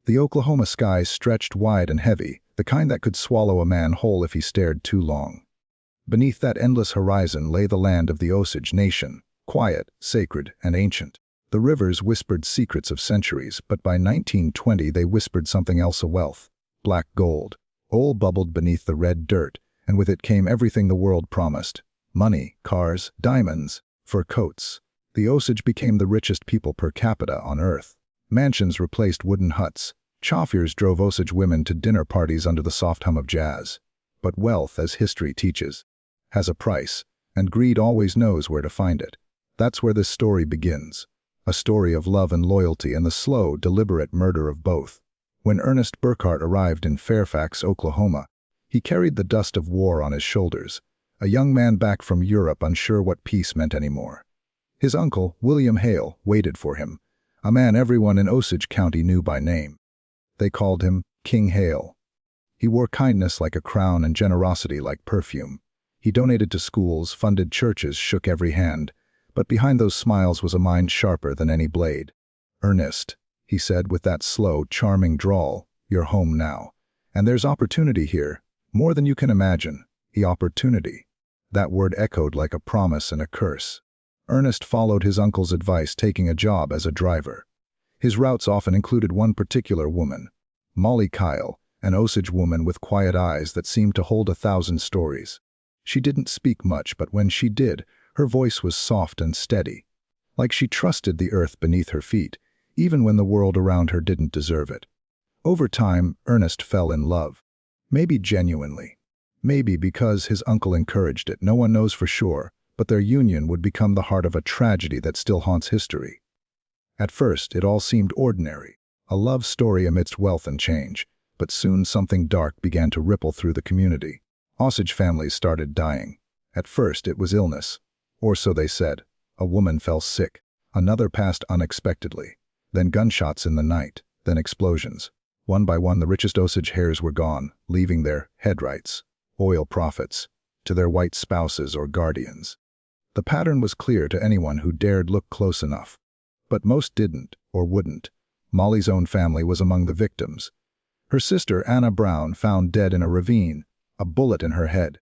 The Oklahoma skies stretched wide and heavy, the kind that could swallow a man whole if he stared too long. Beneath that endless horizon lay the land of the Osage Nation, quiet, sacred, and ancient. The rivers whispered secrets of centuries, but by 1920 they whispered something else: a wealth. Black gold. Oil bubbled beneath the red dirt, and with it came everything the world promised. Money, cars, diamonds, fur coats. The Osage became the richest people per capita on Earth. Mansions replaced wooden huts. Chauffeurs drove Osage women to dinner parties under the soft hum of jazz. But wealth, as history teaches, has a price, and greed always knows where to find it. That's where this story begins. A story of love and loyalty and the slow, deliberate murder of both. When Ernest Burkhart arrived in Fairfax, Oklahoma, he carried the dust of war on his shoulders, a young man back from Europe unsure what peace meant anymore. His uncle, William Hale, waited for him, a man everyone in Osage County knew by name. They called him King Hale. He wore kindness like a crown and generosity like perfume. He donated to schools, funded churches, shook every hand. But behind those smiles was a mind sharper than any blade. "Ernest," he said with that slow, charming drawl, "you're home now. And there's opportunity here, more than you can imagine. Opportunity." That word echoed like a promise and a curse. Ernest followed his uncle's advice, taking a job as a driver. His routes often included one particular woman, Molly Kyle, an Osage woman with quiet eyes that seemed to hold 1,000 stories. She didn't speak much, but when she did, her voice was soft and steady, like she trusted the earth beneath her feet, even when the world around her didn't deserve it. Over time, Ernest fell in love. Maybe genuinely. Maybe because his uncle encouraged it, no one knows for sure, but their union would become the heart of a tragedy that still haunts history. At first, it all seemed ordinary, a love story amidst wealth and change, but soon something dark began to ripple through the community. Osage families started dying. At first, it was illness. Or so they said. A woman fell sick. Another passed unexpectedly. Then gunshots in the night. Then explosions. One by one, the richest Osage heirs were gone, leaving their headrights, oil profits, to their white spouses or guardians. The pattern was clear to anyone who dared look close enough. But most didn't, or wouldn't. Molly's own family was among the victims. Her sister, Anna Brown, found dead in a ravine, a bullet in her head.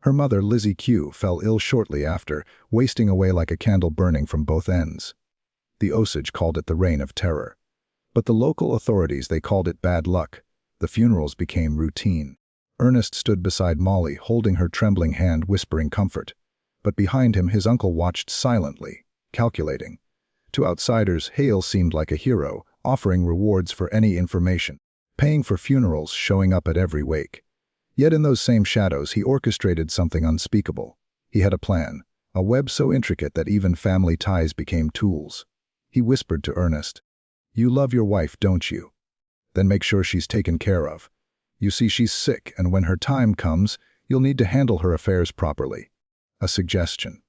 Her mother, Lizzie Q., fell ill shortly after, wasting away like a candle burning from both ends. The Osage called it the Reign of Terror. But the local authorities, they called it bad luck. The funerals became routine. Ernest stood beside Molly, holding her trembling hand, whispering comfort. But behind him, his uncle watched silently, calculating. To outsiders, Hale seemed like a hero, offering rewards for any information, paying for funerals, showing up at every wake. Yet in those same shadows, he orchestrated something unspeakable. He had a plan, a web so intricate that even family ties became tools. He whispered to Ernest, "You love your wife, don't you? Then make sure she's taken care of. You see, she's sick, and when her time comes, you'll need to handle her affairs properly." A suggestion.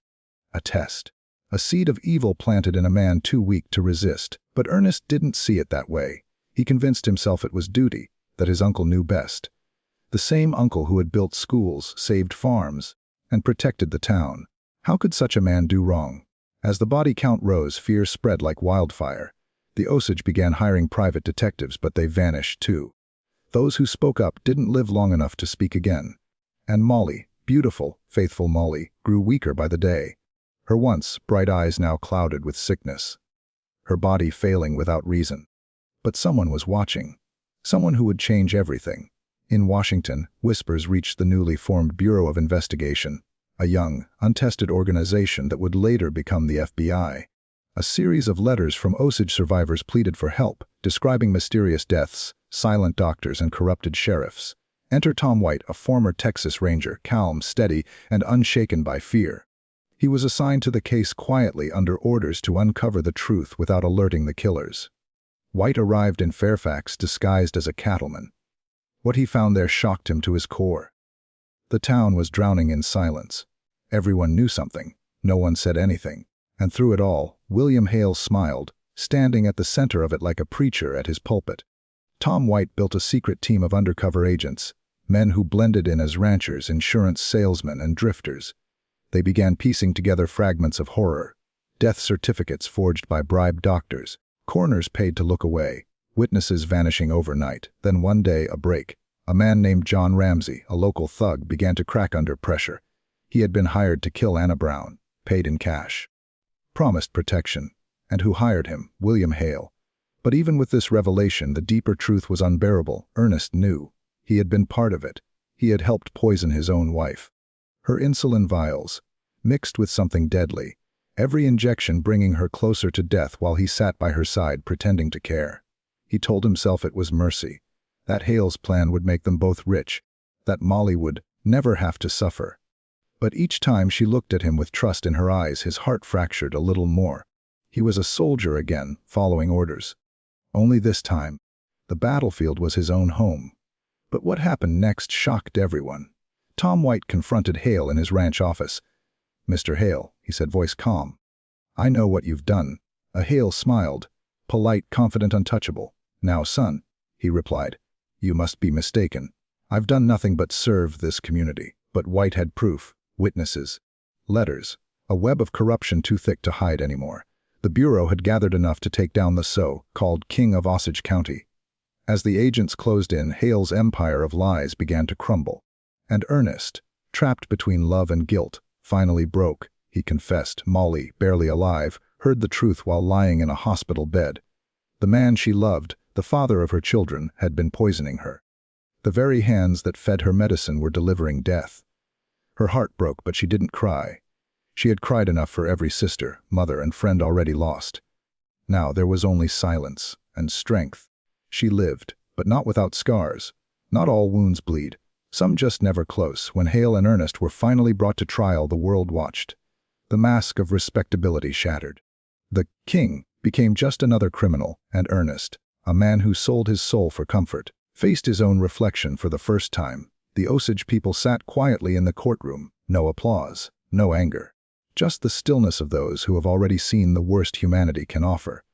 A test. A seed of evil planted in a man too weak to resist. But Ernest didn't see it that way. He convinced himself it was duty, that his uncle knew best. The same uncle who had built schools, saved farms, and protected the town. How could such a man do wrong? As the body count rose, fear spread like wildfire. The Osage began hiring private detectives, but they vanished too. Those who spoke up didn't live long enough to speak again. And Molly, beautiful, faithful Molly, grew weaker by the day. Her once bright eyes now clouded with sickness. Her body failing without reason. But someone was watching. Someone who would change everything. In Washington, whispers reached the newly formed Bureau of Investigation, a young, untested organization that would later become the FBI. A series of letters from Osage survivors pleaded for help, describing mysterious deaths, silent doctors, and corrupted sheriffs. Enter Tom White, a former Texas Ranger, calm, steady, and unshaken by fear. He was assigned to the case quietly under orders to uncover the truth without alerting the killers. White arrived in Fairfax disguised as a cattleman. What he found there shocked him to his core. The town was drowning in silence. Everyone knew something. No one said anything. And through it all, William Hale smiled, standing at the center of it like a preacher at his pulpit. Tom White built a secret team of undercover agents, men who blended in as ranchers, insurance salesmen, and drifters. They began piecing together fragments of horror. Death certificates forged by bribed doctors, coroners paid to look away, witnesses vanishing overnight. Then one day, a break. A man named John Ramsey, a local thug, began to crack under pressure. He had been hired to kill Anna Brown, paid in cash. Promised protection. And who hired him? William Hale. But even with this revelation, the deeper truth was unbearable. Ernest knew. He had been part of it. He had helped poison his own wife. Her insulin vials, mixed with something deadly, every injection bringing her closer to death while he sat by her side pretending to care. He told himself it was mercy, that Hale's plan would make them both rich, that Molly would never have to suffer. But each time she looked at him with trust in her eyes, his heart fractured a little more. He was a soldier again, following orders. Only this time, the battlefield was his own home. But what happened next shocked everyone. Tom White confronted Hale in his ranch office. "Mr. Hale," he said, voice calm, "I know what you've done." Hale smiled, polite, confident, untouchable. "Now, son," he replied, "you must be mistaken. I've done nothing but serve this community." But White had proof, witnesses, letters, a web of corruption too thick to hide anymore. The Bureau had gathered enough to take down the so-called King of Osage County. As the agents closed in, Hale's empire of lies began to crumble. And Ernest, trapped between love and guilt, finally broke. He confessed. Molly, barely alive, heard the truth while lying in a hospital bed. The man she loved, the father of her children, had been poisoning her. The very hands that fed her medicine were delivering death. Her heart broke, but she didn't cry. She had cried enough for every sister, mother, and friend already lost. Now there was only silence and strength. She lived, but not without scars. Not all wounds bleed. Some just never close. When Hale and Ernest were finally brought to trial, the world watched. The mask of respectability shattered. The king became just another criminal, and Ernest, a man who sold his soul for comfort, faced his own reflection for the first time. The Osage people sat quietly in the courtroom. No applause, no anger. Just the stillness of those who have already seen the worst humanity can offer.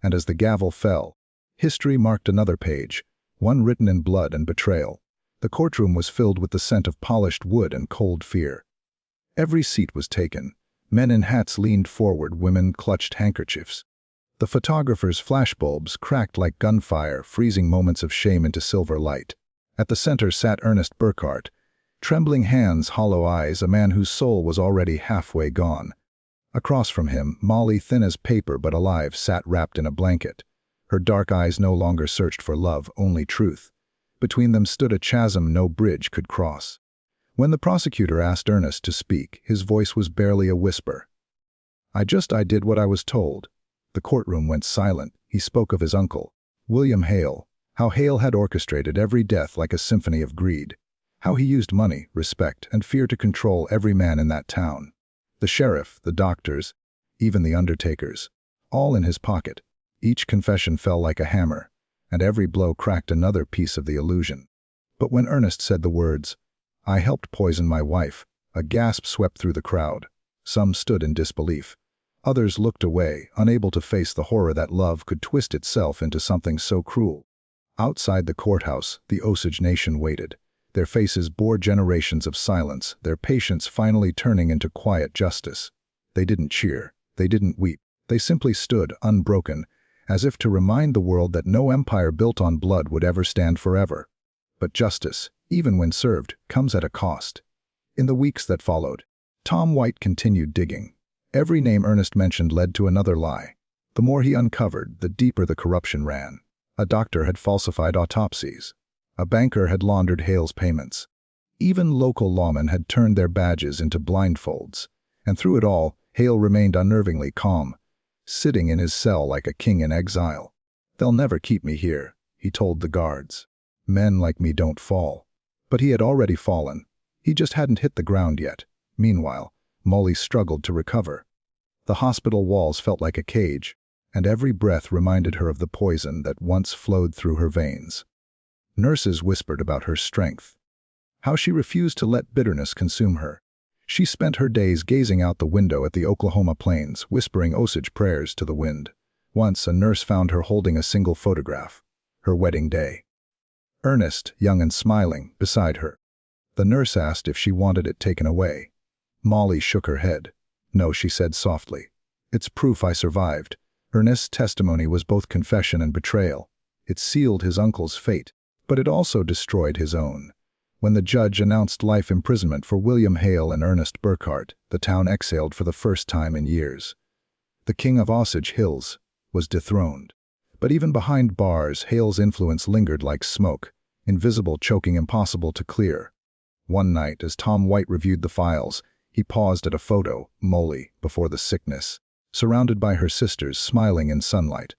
And as the gavel fell, history marked another page, one written in blood and betrayal. The courtroom was filled with the scent of polished wood and cold fear. Every seat was taken. Men in hats leaned forward, women clutched handkerchiefs. The photographers' flashbulbs cracked like gunfire, freezing moments of shame into silver light. At the center sat Ernest Burkhart, trembling hands, hollow eyes, a man whose soul was already halfway gone. Across from him, Molly, thin as paper but alive, sat wrapped in a blanket. Her dark eyes no longer searched for love, only truth. Between them stood a chasm no bridge could cross. When the prosecutor asked Ernest to speak, his voice was barely a whisper. I did what I was told." The courtroom went silent. He spoke of his uncle, William Hale, how Hale had orchestrated every death like a symphony of greed, how he used money, respect, and fear to control every man in that town. The sheriff, the doctors, even the undertakers, all in his pocket. Each confession fell like a hammer, and every blow cracked another piece of the illusion. But when Ernest said the words, "I helped poison my wife," a gasp swept through the crowd. Some stood in disbelief. Others looked away, unable to face the horror that love could twist itself into something so cruel. Outside the courthouse, the Osage Nation waited. Their faces bore generations of silence, their patience finally turning into quiet justice. They didn't cheer. They didn't weep. They simply stood, unbroken, as if to remind the world that no empire built on blood would ever stand forever. But justice, even when served, comes at a cost. In the weeks that followed, Tom White continued digging. Every name Ernest mentioned led to another lie. The more he uncovered, the deeper the corruption ran. A doctor had falsified autopsies. A banker had laundered Hale's payments. Even local lawmen had turned their badges into blindfolds. And through it all, Hale remained unnervingly calm, sitting in his cell like a king in exile. "They'll never keep me here," he told the guards. "Men like me don't fall." But he had already fallen. He just hadn't hit the ground yet. Meanwhile, Molly struggled to recover. The hospital walls felt like a cage, and every breath reminded her of the poison that once flowed through her veins. Nurses whispered about her strength, how she refused to let bitterness consume her. She spent her days gazing out the window at the Oklahoma plains, whispering Osage prayers to the wind. Once a nurse found her holding a single photograph, her wedding day. Ernest, young and smiling, beside her. The nurse asked if she wanted it taken away. Molly shook her head. "No," she said softly. "It's proof I survived." Ernest's testimony was both confession and betrayal. It sealed his uncle's fate, but it also destroyed his own. When the judge announced life imprisonment for William Hale and Ernest Burkhart, the town exhaled for the first time in years. The king of Osage Hills was dethroned. But even behind bars, Hale's influence lingered like smoke, invisible, choking, impossible to clear. One night, as Tom White reviewed the files, he paused at a photo, Molly, before the sickness, surrounded by her sisters, smiling in sunlight.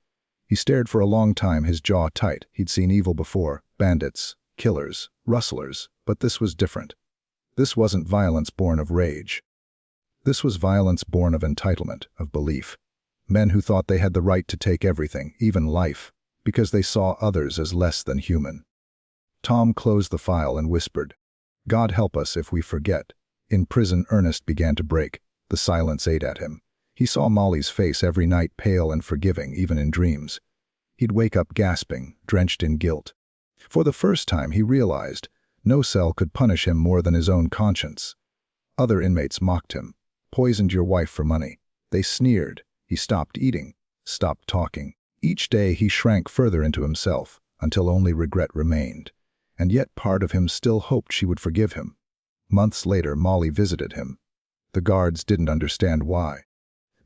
He stared for a long time, his jaw tight. He'd seen evil before, bandits, killers, rustlers, but this was different. This wasn't violence born of rage. This was violence born of entitlement, of belief. Men who thought they had the right to take everything, even life, because they saw others as less than human. Tom closed the file and whispered, "God help us if we forget." In prison, Ernest began to break. The silence ate at him. He saw Molly's face every night, pale and forgiving, even in dreams. He'd wake up gasping, drenched in guilt. For the first time, he realized no cell could punish him more than his own conscience. Other inmates mocked him. "Poisoned your wife for money." They sneered. He stopped eating, stopped talking. Each day he shrank further into himself, until only regret remained. And yet part of him still hoped she would forgive him. Months later, Molly visited him. The guards didn't understand why.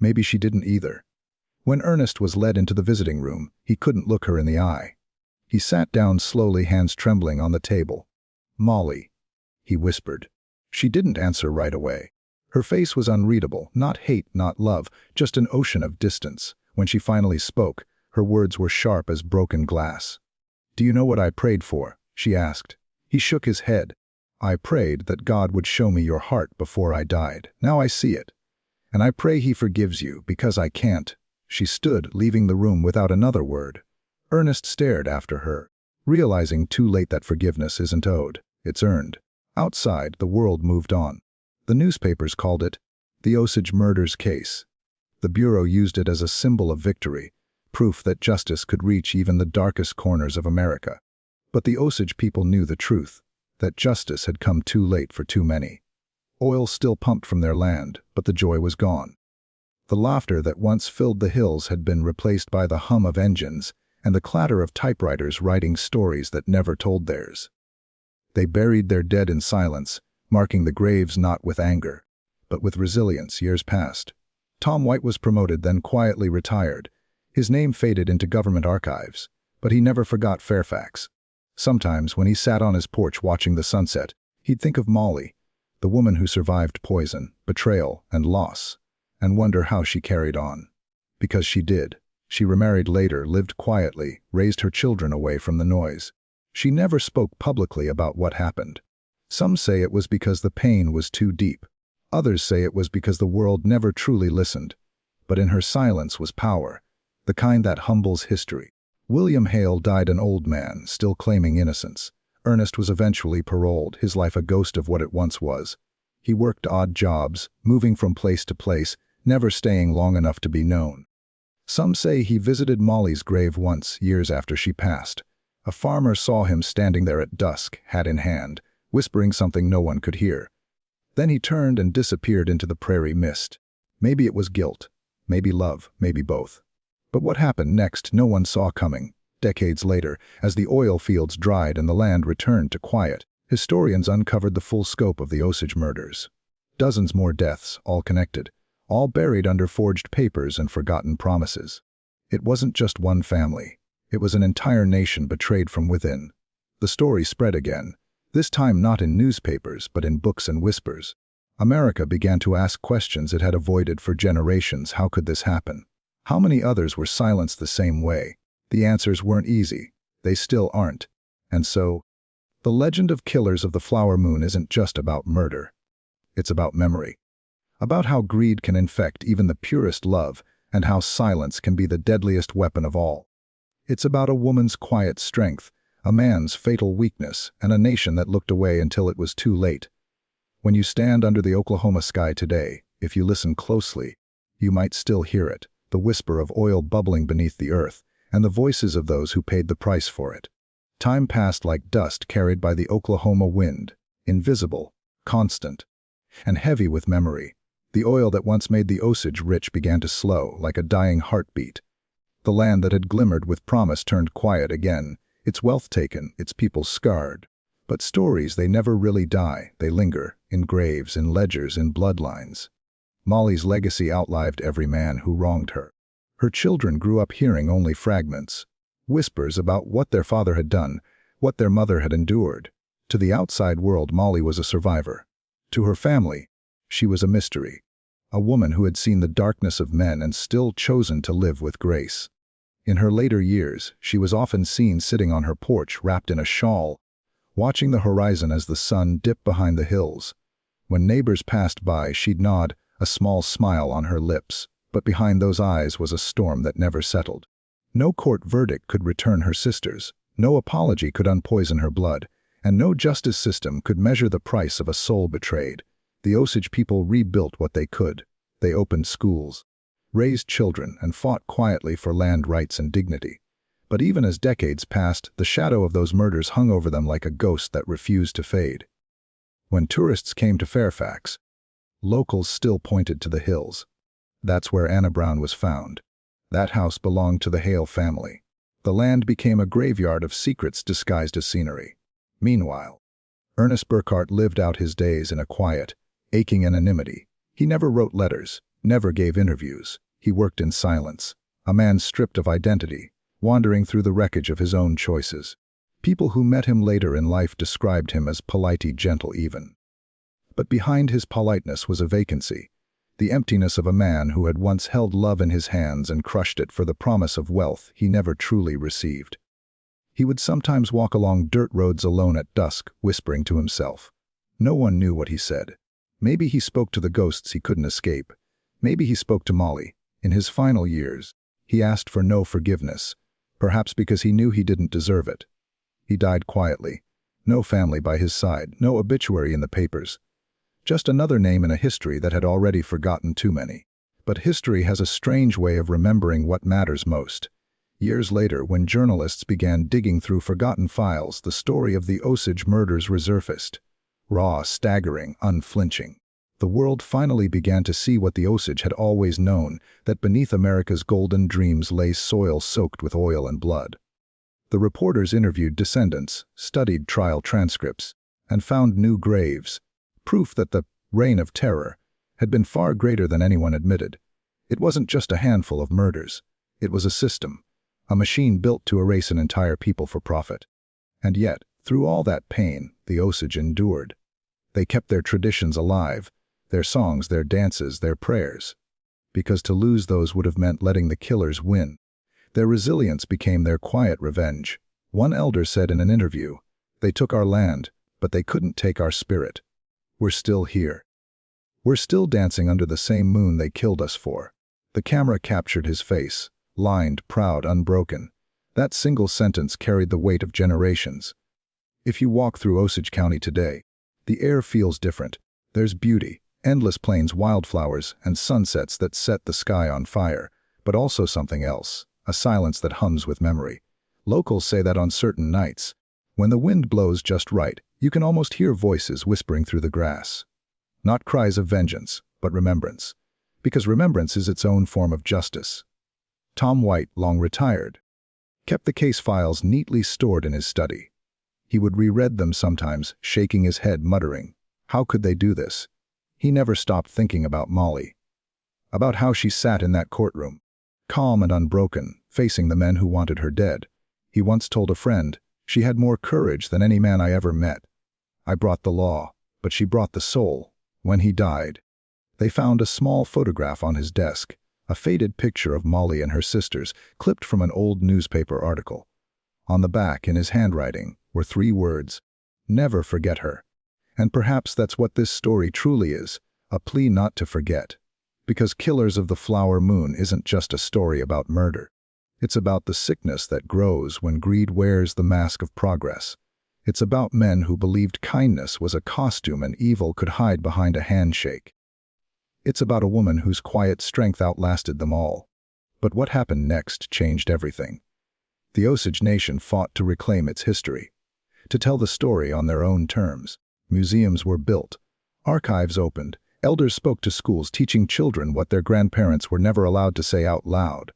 Maybe she didn't either. When Ernest was led into the visiting room, he couldn't look her in the eye. He sat down slowly, hands trembling on the table. "Molly," he whispered. She didn't answer right away. Her face was unreadable, not hate, not love, just an ocean of distance. When she finally spoke, her words were sharp as broken glass. "Do you know what I prayed for?" she asked. He shook his head. "I prayed that God would show me your heart before I died. Now I see it. And I pray he forgives you, because I can't." She stood, leaving the room without another word. Ernest stared after her, realizing too late that forgiveness isn't owed, it's earned. Outside, the world moved on. The newspapers called it the Osage murders case. The Bureau used it as a symbol of victory, proof that justice could reach even the darkest corners of America. But the Osage people knew the truth, that justice had come too late for too many. Oil still pumped from their land, but the joy was gone. The laughter that once filled the hills had been replaced by the hum of engines and the clatter of typewriters writing stories that never told theirs. They buried their dead in silence, marking the graves not with anger, but with resilience. Years passed. Tom White was promoted, then quietly retired. His name faded into government archives, but he never forgot Fairfax. Sometimes, when he sat on his porch watching the sunset, he'd think of Molly, the woman who survived poison, betrayal, and loss, and wonder how she carried on. Because she did. She remarried later, lived quietly, raised her children away from the noise. She never spoke publicly about what happened. Some say it was because the pain was too deep. Others say it was because the world never truly listened. But in her silence was power, the kind that humbles history. William Hale died an old man, still claiming innocence. Ernest was eventually paroled, his life a ghost of what it once was. He worked odd jobs, moving from place to place, never staying long enough to be known. Some say he visited Molly's grave once, years after she passed. A farmer saw him standing there at dusk, hat in hand, whispering something no one could hear. Then he turned and disappeared into the prairie mist. Maybe it was guilt, maybe love, maybe both. But what happened next no one saw coming. Decades later, as the oil fields dried and the land returned to quiet, historians uncovered the full scope of the Osage murders. Dozens more deaths, all connected, all buried under forged papers and forgotten promises. It wasn't just one family. It was an entire nation betrayed from within. The story spread again, this time not in newspapers but in books and whispers. America began to ask questions it had avoided for generations. How could this happen? How many others were silenced the same way? The answers weren't easy. They still aren't. And so, the legend of Killers of the Flower Moon isn't just about murder. It's about memory. About how greed can infect even the purest love, and how silence can be the deadliest weapon of all. It's about a woman's quiet strength, a man's fatal weakness, and a nation that looked away until it was too late. When you stand under the Oklahoma sky today, if you listen closely, you might still hear it, the whisper of oil bubbling beneath the earth, and the voices of those who paid the price for it. Time passed like dust carried by the Oklahoma wind, invisible, constant, and heavy with memory. The oil that once made the Osage rich began to slow, like a dying heartbeat. The land that had glimmered with promise turned quiet again, its wealth taken, its people scarred. But stories, they never really die, they linger, in graves, in ledgers, in bloodlines. Molly's legacy outlived every man who wronged her. Her children grew up hearing only fragments, whispers about what their father had done, what their mother had endured. To the outside world, Molly was a survivor. To her family, she was a mystery, a woman who had seen the darkness of men and still chosen to live with grace. In her later years, she was often seen sitting on her porch wrapped in a shawl, watching the horizon as the sun dipped behind the hills. When neighbors passed by, she'd nod, a small smile on her lips, but behind those eyes was a storm that never settled. No court verdict could return her sisters, no apology could unpoison her blood, and no justice system could measure the price of a soul betrayed. The Osage people rebuilt what they could. They opened schools, raised children, and fought quietly for land rights and dignity. But even as decades passed, the shadow of those murders hung over them like a ghost that refused to fade. When tourists came to Fairfax, locals still pointed to the hills. That's where Anna Brown was found. That house belonged to the Hale family. The land became a graveyard of secrets disguised as scenery. Meanwhile, Ernest Burkhart lived out his days in a quiet, aching anonymity. He never wrote letters, never gave interviews. He worked in silence, a man stripped of identity, wandering through the wreckage of his own choices. People who met him later in life described him as politely gentle even. But behind his politeness was a vacancy, the emptiness of a man who had once held love in his hands and crushed it for the promise of wealth he never truly received. He would sometimes walk along dirt roads alone at dusk, whispering to himself. No one knew what he said. Maybe he spoke to the ghosts he couldn't escape. Maybe he spoke to Molly. In his final years, he asked for no forgiveness, perhaps because he knew he didn't deserve it. He died quietly. No family by his side, no obituary in the papers. Just another name in a history that had already forgotten too many. But history has a strange way of remembering what matters most. Years later, when journalists began digging through forgotten files, the story of the Osage murders resurfaced. Raw, staggering, unflinching. The world finally began to see what the Osage had always known, that beneath America's golden dreams lay soil soaked with oil and blood. The reporters interviewed descendants, studied trial transcripts, and found new graves, proof that the reign of terror had been far greater than anyone admitted. It wasn't just a handful of murders. It was a system, a machine built to erase an entire people for profit. And yet, through all that pain, the Osage endured. They kept their traditions alive, their songs, their dances, their prayers. Because to lose those would have meant letting the killers win. Their resilience became their quiet revenge. One elder said in an interview, "They took our land, but they couldn't take our spirit. We're still here. We're still dancing under the same moon they killed us for." The camera captured his face, lined, proud, unbroken. That single sentence carried the weight of generations. If you walk through Osage County today, the air feels different. There's beauty, endless plains, wildflowers, and sunsets that set the sky on fire, but also something else, a silence that hums with memory. Locals say that on certain nights, when the wind blows just right, you can almost hear voices whispering through the grass. Not cries of vengeance, but remembrance. Because remembrance is its own form of justice. Tom White, long retired, kept the case files neatly stored in his study. He would reread them sometimes, shaking his head, muttering, "How could they do this?" He never stopped thinking about Molly, about how she sat in that courtroom, calm and unbroken, facing the men who wanted her dead. He once told a friend, "She had more courage than any man I ever met. I brought the law, but she brought the soul." When he died, they found a small photograph on his desk, a faded picture of Molly and her sisters, clipped from an old newspaper article. On the back, in his handwriting, were 3 words, "Never forget her." And perhaps that's what this story truly is, a plea not to forget. Because Killers of the Flower Moon isn't just a story about murder. It's about the sickness that grows when greed wears the mask of progress. It's about men who believed kindness was a costume and evil could hide behind a handshake. It's about a woman whose quiet strength outlasted them all. But what happened next changed everything. The Osage Nation fought to reclaim its history, to tell the story on their own terms. Museums were built, archives opened, elders spoke to schools teaching children what their grandparents were never allowed to say out loud.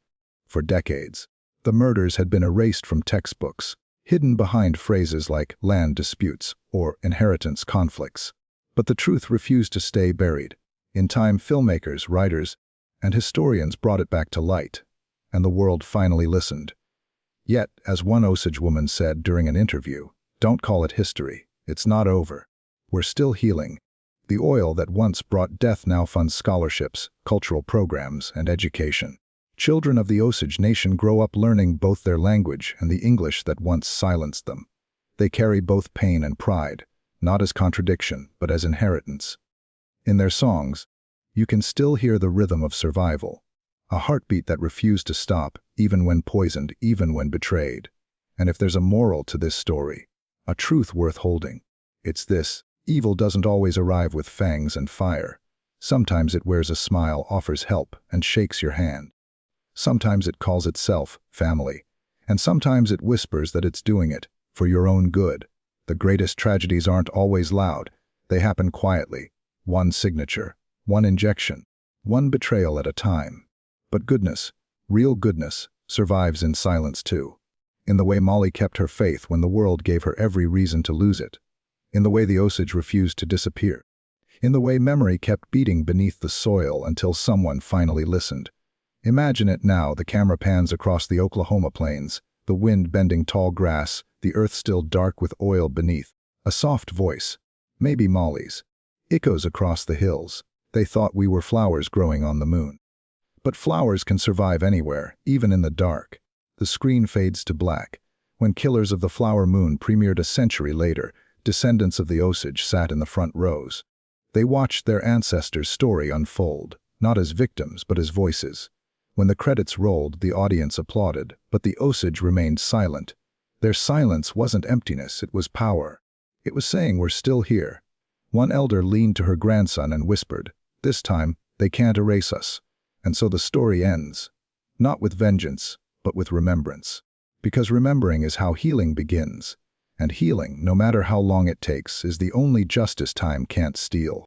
For decades, the murders had been erased from textbooks, hidden behind phrases like land disputes or inheritance conflicts. But the truth refused to stay buried. In time, filmmakers, writers, and historians brought it back to light, and the world finally listened. Yet, as one Osage woman said during an interview, "Don't call it history. It's not over. We're still healing." The oil that once brought death now funds scholarships, cultural programs, and education. Children of the Osage Nation grow up learning both their language and the English that once silenced them. They carry both pain and pride, not as contradiction, but as inheritance. In their songs, you can still hear the rhythm of survival, a heartbeat that refused to stop, even when poisoned, even when betrayed. And if there's a moral to this story, a truth worth holding, it's this: evil doesn't always arrive with fangs and fire. Sometimes it wears a smile, offers help, and shakes your hand. Sometimes it calls itself family, and sometimes it whispers that it's doing it for your own good. The greatest tragedies aren't always loud. They happen quietly, one signature, one injection, one betrayal at a time. But goodness, real goodness, survives in silence too. In the way Molly kept her faith when the world gave her every reason to lose it. In the way the Osage refused to disappear. In the way memory kept beating beneath the soil until someone finally listened. Imagine it now. The camera pans across the Oklahoma plains, the wind bending tall grass, the earth still dark with oil beneath. A soft voice, maybe Molly's, echoes across the hills. They thought we were flowers growing on the moon. But flowers can survive anywhere, even in the dark. The screen fades to black. When Killers of the Flower Moon premiered a century later, descendants of the Osage sat in the front rows. They watched their ancestors' story unfold, not as victims but as voices. When the credits rolled, the audience applauded, but the Osage remained silent. Their silence wasn't emptiness, it was power. It was saying, "We're still here." One elder leaned to her grandson and whispered, "This time, they can't erase us." And so the story ends, not with vengeance, but with remembrance. Because remembering is how healing begins. And healing, no matter how long it takes, is the only justice time can't steal.